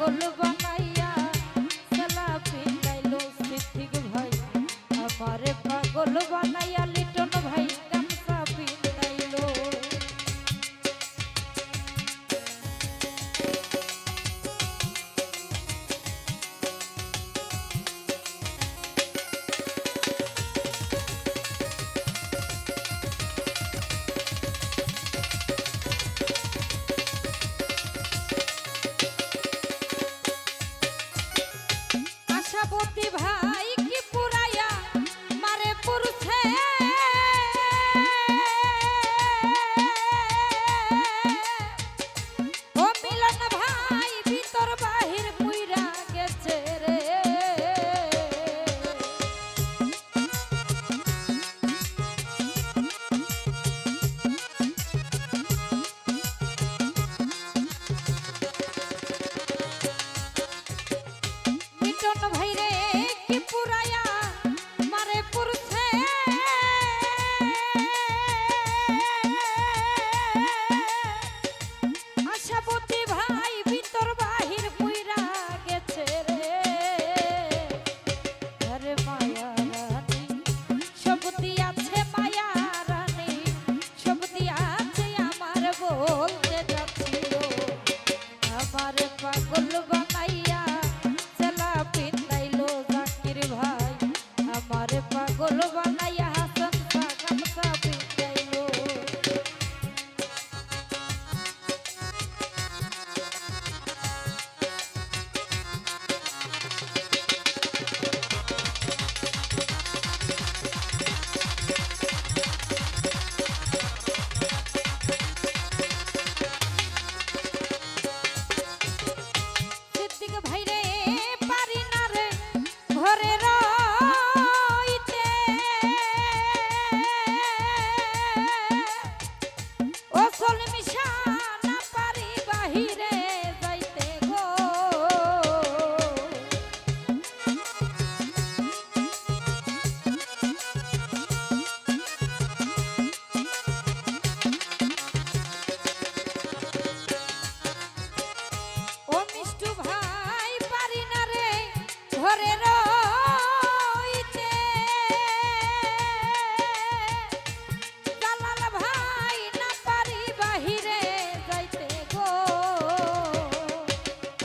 পাগল বানাইয়া সালা পিন্দাইলো সিদ্দিক ভাই আমারে পাগল বানাইয়া লিটন ভাই গামছা পিন্দাইলো। আশাপতি ভাই কি পুরাইয়া মারে পুরুষে ও মিলন ভাই ভিতর বাহির পুইরা গেছে রে। মিটন ভাই রে কি পুরাইয়া মারে পুরুষে আশাপতি ভাই ভিতর বাহির পুইরা গেছে রে। আরে মায়া রানী সব দিয়াছে মায়া রানী সব দিয়াছে আমার বলতে যাচ্ছিল আমার পাগল বানাইয়া সালা পিন্দাইলো জাকির ভাই আমারে পাগল বানাইয়া হাসান গামছা পিন্দাইলো। সিদ্দিক ভাই রে পারি না রে ঘরে রইতে ও সলমিশা না পারি বাহিরে যাইতে গো। ও মিষ্টু ভাই পারি না রে ঘরে রইতে জালাল ভাই না পারি বাহিরে যাইতে গো।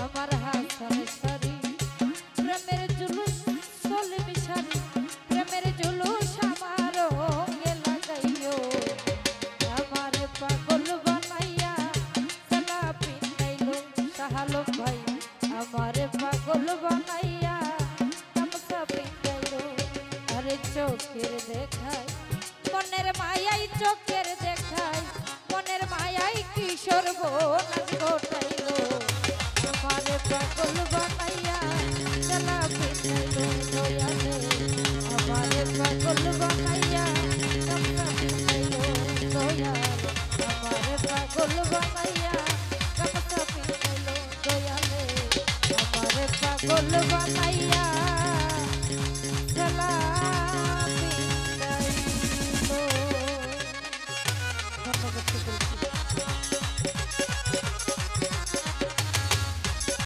আমার হাসান সারি প্রেমের জুলুস সলমি সারি প্রেমের জুলুস আমার অঙ্গে লাগাইও আমার পাগল বানাইয়া সালা পিন্দাইলো শাহালম ভাই আমারে পাগল বানাইয়া গামছা পিন্দাইলো। আরে চোখের দেখাই মনের মায়াই চোখের দেখাই মনের মায়াই কি সর্বনাশ ঘটাইলো আমারে পাগল বানাইয়া সালা পিন্দাইলো দয়ালে আমারে পাগল বানাইয়া গামছা পিন্দাইলো দয়াল আমারে পাগল বানাইয়া